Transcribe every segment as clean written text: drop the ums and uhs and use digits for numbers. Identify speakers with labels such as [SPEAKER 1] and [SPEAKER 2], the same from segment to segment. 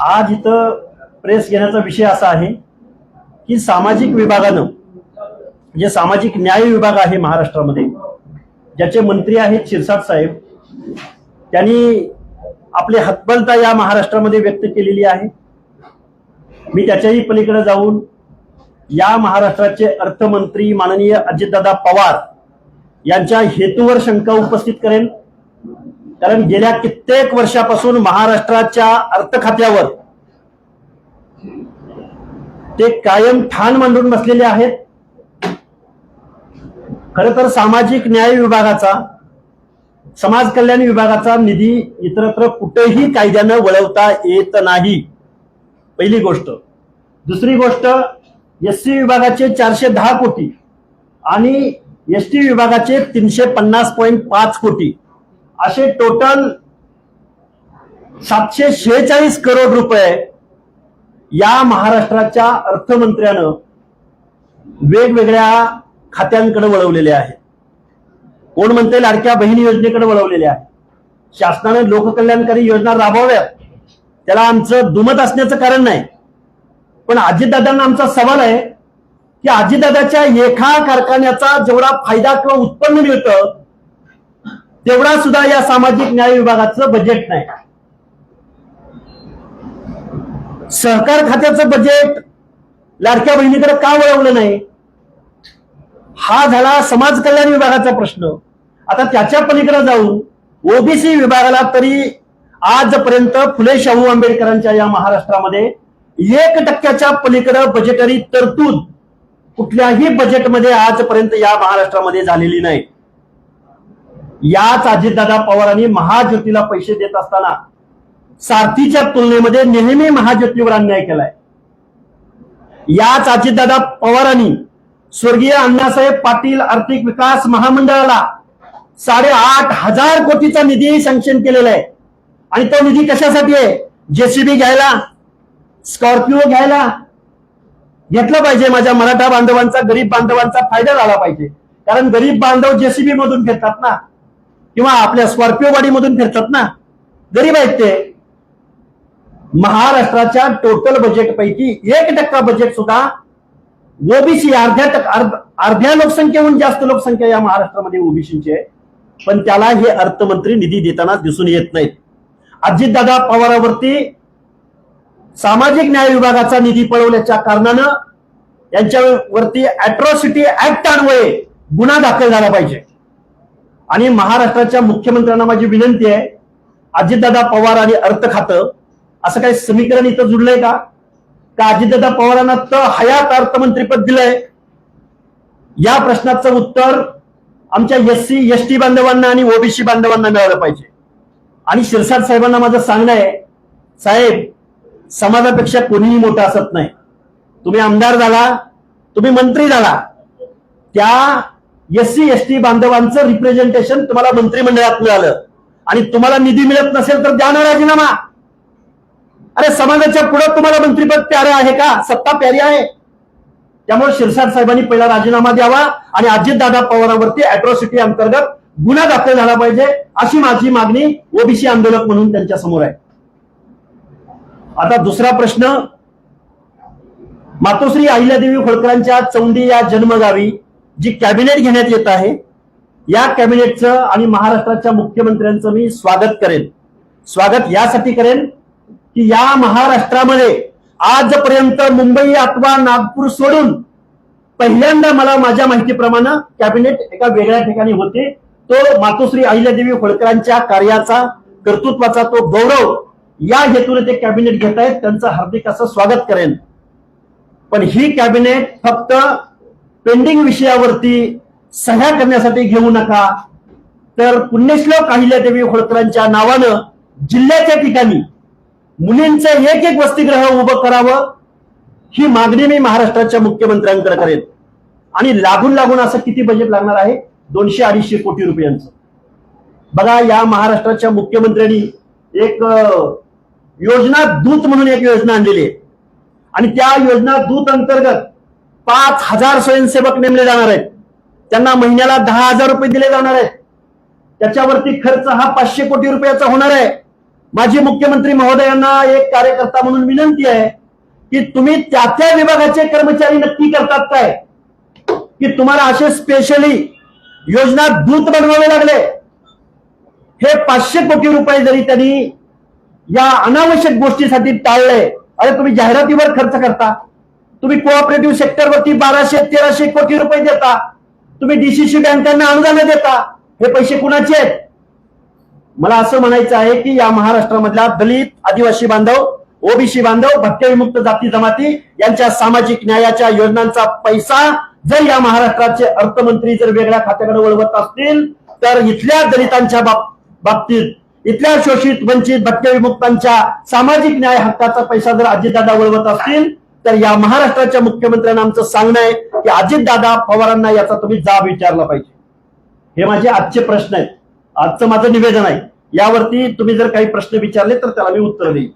[SPEAKER 1] आज इथं प्रेस घेण्याचा विषय असा आहे की सामाजिक विभागानं जे सामाजिक न्याय विभाग आहे महाराष्ट्रामध्ये, ज्याचे मंत्री आहेत शिरसाट साहेब, त्यांनी आपली हतबलता या महाराष्ट्रामध्ये व्यक्त केलेली आहे. मी त्याच्याही पलीकडे जाऊन या महाराष्ट्राचे अर्थमंत्री माननीय अजितदादा पवार यांच्या हेतूवर शंका उपस्थित करेन. कारण गेल्या कित्येक वर्षापासून महाराष्ट्राच्या अर्थ खात्यावर ते कायम ठाण मांडून बसलेले आहेत. खरं तर सामाजिक न्याय विभागाचा, समाज कल्याण विभागाचा निधी इतरत्र कुठेही कायद्यानं वळवता येत नाही, पहिली गोष्ट. दुसरी गोष्ट, एससी विभागाचे 410 कोटी आणि एसटी विभागाचे 350.5 कोटी असे टोटल 746 करोड रुपये या महाराष्ट्राच्या अर्थमंत्र्यानं वेगवेगळ्या खात्यांकडे वळवलेले आहेत. कोण म्हणते लाडक्या बहिणी योजनेकडे वळवलेले आहे. शासनाने लोककल्याणकारी योजना राबवाव्यात, त्याला आमचं दुमत असण्याचं कारण नाही. पण अजितदादांना आमचा सवाल आहे की अजितदादाच्या एका कारखान्याचा जेवढा फायदा किंवा उत्पन्न मिळतं तेवढा सुद्धा या सामाजिक न्याय विभागाचं बजेट नाही. सहकार खात्याचं बजेट लाडक्या बहिणीकडे का वळवलं नाही, हा झाला समाज कल्याण विभागाचा प्रश्न. आता त्याच्या पलीकडे जाऊन ओबीसी विभागाला तरी आजपर्यंत फुले शाहू आंबेडकरांच्या या महाराष्ट्रामध्ये 1% पलीकडे बजेटरी तरतूद कुठल्याही बजेटमध्ये आजपर्यंत या महाराष्ट्रामध्ये झालेली नाही. याच अजितदादा पवारांनी महाज्योतीला पैसे देत असताना सारथीच्या तुलनेमध्ये नेहमी महाज्योतीवर अन्याय केलाय. याच अजितदादा पवारांनी स्वर्गीय अण्णासाहेब पाटील आर्थिक विकास महामंडळाला 8,500 कोटीचा निधी सँक्शन केलेला आहे. आणि तो निधी कशासाठी आहे? जेसीबी घ्यायला, स्कॉर्पिओ घ्यायला घेतलं पाहिजे. माझ्या मराठा बांधवांचा, गरीब बांधवांचा फायदा झाला पाहिजे. कारण गरीब बांधव जेसीबी मधून फिरतात ना, किंवा आपल्या स्कॉर्पिओ गाडी मधून फिरतात ना, गरीब आहेत ते. महाराष्ट्राच्या टोटल बजेट पैकी 1% बजेट सुद्धा ओबीसी, अर्ध्या लोकसंख्येहून जास्त लोकसंख्या या महाराष्ट्रामध्ये ओबीसीची आहे, पण त्याला हे अर्थमंत्री निधी देताना दिसून येत नाहीत. अजितदादा पवारावरती सामाजिक न्याय विभागाचा निधी पळवल्याच्या कारणानं यांच्यावरती अॅट्रॉसिटी ऍक्ट अन्वये गुन्हा दाखल झाला पाहिजे. आणि महाराष्ट्राच्या मुख्यमंत्र्यांना माझी विनंती आहे, अजितदादा पवार आणि अर्थ खातं असं काही समीकरण इथं जुळलंय का? अजितदादा पवारांना तर हयात अर्थमंत्रीपद दिलंय? या प्रश्नाचं उत्तर आमच्या एससी एसटी बांधवांना आणि ओबीसी बांधवांना मिळालं पाहिजे. आणि शिरसाट साहेबांना माझं सांगणं आहे, साहेब, समाजापेक्षा कोणीही मोठं असत नाही. तुम्ही आमदार झाला, तुम्ही मंत्री झाला, त्या एससी एसटी बांधवांचं रिप्रेझेंटेशन तुम्हाला मंत्रिमंडळात मिळालं आणि तुम्हाला निधी मिळत नसेल तर द्या ना राजीनामा. अरे समाजाच्या पुढे तुम्हाला मंत्रीपद प्यारे आहे का? सत्ता प्यारी आहे. त्यामुळे शिरसाट साहेबांनी पहिला राजीनामा द्यावा आणि अजितदादा पवारांवरती अॅट्रॉसिटी अंतर्गत गुन्हा दाखल झाला पाहिजे, अशी माझी मागणी ओबीसी आंदोलक म्हणून त्यांच्या समोर आहे. आता दुसरा प्रश्न, मातोश्री अहिल्यादेवी होळकरांच्या चौंडी या जन्मगावी जी कॅबिनेट घेण्यात येत आहे, या कॅबिनेटचं आणि महाराष्ट्राच्या मुख्यमंत्र्यांचं मी स्वागत करेन. स्वागत यासाठी करेन की या महाराष्ट्रामध्ये आजपर्यंत मुंबई अथवा नागपूर सोडून पहिल्यांदा मला माझ्या माहितीप्रमाणे कॅबिनेट एका वेगळ्या ठिकाणी होते. तो मातोश्री अहिल्यादेवी होळकरांच्या कार्याचा, कर्तृत्वाचा तो गौरव या हेतूने ते कॅबिनेट घेत आहेत. त्यांचं हार्दिक असं स्वागत करेन. पण ही कॅबिनेट फक्त पेंडिंग विषयावरती सह्या करण्यासाठी घेऊ नका, तर पुण्यश्लोक अहिल्यादेवी होळकरांच्या नावानं जिल्ह्याच्या ठिकाणी मुलींचं एक वसतिगृह उभं करावं, ही मागणी मी महाराष्ट्राच्या मुख्यमंत्र्यांकडे करेन. आणि लागून असं किती बजेट लागणार आहे? 200-250 कोटी रुपयांचं. बघा, या महाराष्ट्राच्या मुख्यमंत्र्यांनी एक योजना दूत म्हणून एक योजना आणलेली आहे आणि त्या योजना दूत अंतर्गत 5,000 स्वयंसेवक नेमले जाणार आहेत. त्यांना महिन्याला 10,000 रुपये दिले जाणार आहेत. त्याच्यावरती खर्च हा 500 कोटी रुपयाचा होणार आहे. माझी मुख्यमंत्री महोदयांना एक कार्यकर्ता म्हणून विनंती आहे की तुम्ही त्या त्या विभागाचे कर्मचारी नक्की करतात काय, की तुम्हाला असे स्पेशली योजना दूत बनवावे लागले? हे 500 कोटी रुपये जरी त्यांनी या अनावश्यक गोष्टीसाठी टाळले, अरे तुम्ही जाहिरातीवर खर्च करता, तुम्ही कोऑपरेटिव्ह सेक्टरवरती 1200-1300 कोटी रुपये देता, तुम्ही डीसीसी बँकांना अनुदान देता, हे पैसे कुणाचे आहेत? मला असं म्हणायचं आहे की या महाराष्ट्रामधल्या दलित, आदिवासी बांधव, ओबीसी बांधव, भटक्याविमुक्त जाती जमाती यांच्या सामाजिक न्यायाच्या योजनांचा पैसा जर या महाराष्ट्राचे अर्थमंत्री जर वेगळ्या खात्याकडे वळवत असतील तर इथल्या दलितांच्या बाबतीत, इथल्या शोषित, वंचित, भटक्याविमुक्तांच्या सामाजिक न्याय हक्काचा पैसा जर अजितदादा वळवत असतील तर या महाराष्ट्राच्या मुख्यमंत्र्यांना आमचं सांगणं आहे की अजितदादा पवारांना याचा तुम्ही जाब विचारला पाहिजे. हे माझे आजचे प्रश्न आहेत, आजचं माझं निवेदन आहे. यावरती तुम्ही जर काही प्रश्न विचारले तर त्याला मी उत्तर देईन.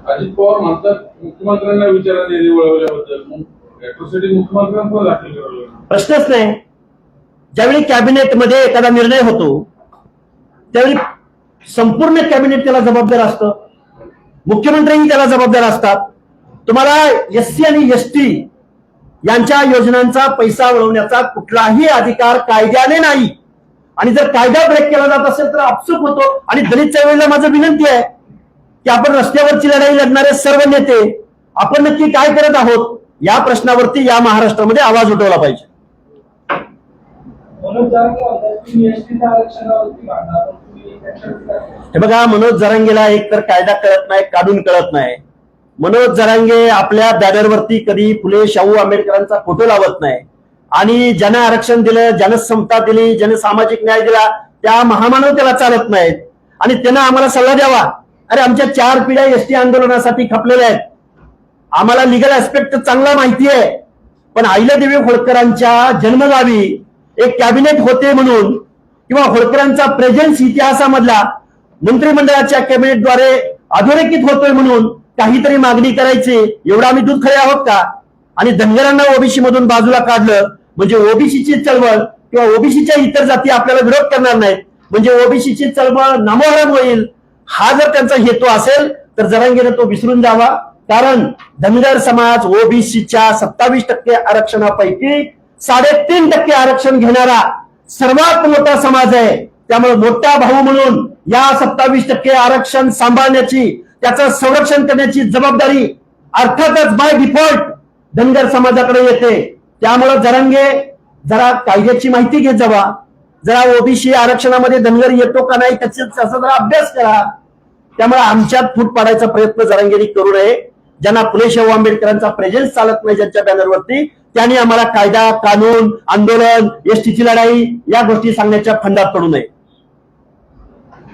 [SPEAKER 2] अजित पवार म्हणतात मुख्यमंत्र्यांना विचारा निधी वळवल्याबद्दल, मुख्यमंत्र्यांना दाखल करावं.
[SPEAKER 1] प्रश्नच नाही. ज्यावेळी कॅबिनेटमध्ये एखादा निर्णय होतो त्यावेळी संपूर्ण कॅबिनेट त्याला जबाबदार असतं, मुख्यमंत्रीही त्याला जबाबदार असतात. तुम्हाला एससी आणि एसटी यांच्या योजनांचा पैसा वळवण्याचा कुठलाही अधिकार कायद्याने नाही, आणि जर कायदा ब्रेक केला जात असेल तर आपसूक होतो. आणि दलित चळवळीला माझं विनंती आहे की आपण रस्त्यावरची लढाई लढणारे सर्व नेते आपण नक्की काय करत आहोत या प्रश्नावरती या महाराष्ट्रामध्ये आवाज उठवला पाहिजे. हे बघा, मनोज जरांगेला एक तर कायदा कळत नाही, काढून कळत नाही. मनोज जरांगे आपल्या बॅनरवरती कधी फुले शाहू आंबेडकरांचा फोटो लावत नाही, आणि ज्यानं आरक्षण दिलं, ज्यानं समता दिली, ज्यानं सामाजिक न्याय दिला त्या महामानव त्याला चालत नाहीत. आणि त्यानं आम्हाला सल्ला द्यावा, अरे आमच्या 4 पिढ्या एसटी आंदोलनासाठी खपलेल्या आहेत, आम्हाला लिगल ऍस्पेक्ट चांगला माहिती आहे, पण अहिल्यादेवी होळकरांच्या जन्मगावी एक कॅबिनेट होते म्हणून किंवा होळकरांचा प्रेझेन्स इतिहासामधला मंत्रिमंडळाच्या कॅबिनेटद्वारे अधोरेखित होतोय म्हणून काहीतरी मागणी करायची, एवढा आम्ही दूध खरे आहोत का? आणि धनगरांना ओबीसी मधून बाजूला काढलं म्हणजे ओबीसीची चळवळ किंवा ओबीसीच्या इतर जाती आपल्याला विरोध करणार नाहीत, म्हणजे ओबीसीची चळवळ नामोहरम होईल. हा जर त्यांचा हेतू असेल तर जरांगेने तो विसरून जावा. कारण धनगर समाज ओबीसीच्या 27% आरक्षणापैकी 3.5% आरक्षण घेणारा सर्वात मोठा समाज आहे. त्यामुळे मोठा भाऊ म्हणून या 27% आरक्षण सांभाळण्याची, त्याचं संरक्षण करण्याची जबाबदारी अर्थातच बाय डिफॉल्ट धनगर समाजाकडे येते. त्यामुळे जरांगे जरा कायद्याची माहिती घेत जावा, जरा ओबीसी आरक्षणामध्ये धनगर येतो का नाही त्याचा जरा अभ्यास करा. त्यामुळे आमच्यात फूट पाडायचा प्रयत्न जरांगेनी करू नये. ज्यांना फुले शाहू आंबेडकरांचा प्रेझेन्स चालत नाही ज्यांच्या बॅनरवरती, त्यांनी आम्हाला कायदा, कानून, आंदोलन, एसटीची लढाई या गोष्टी सांगण्याच्या फंदात पडू नये.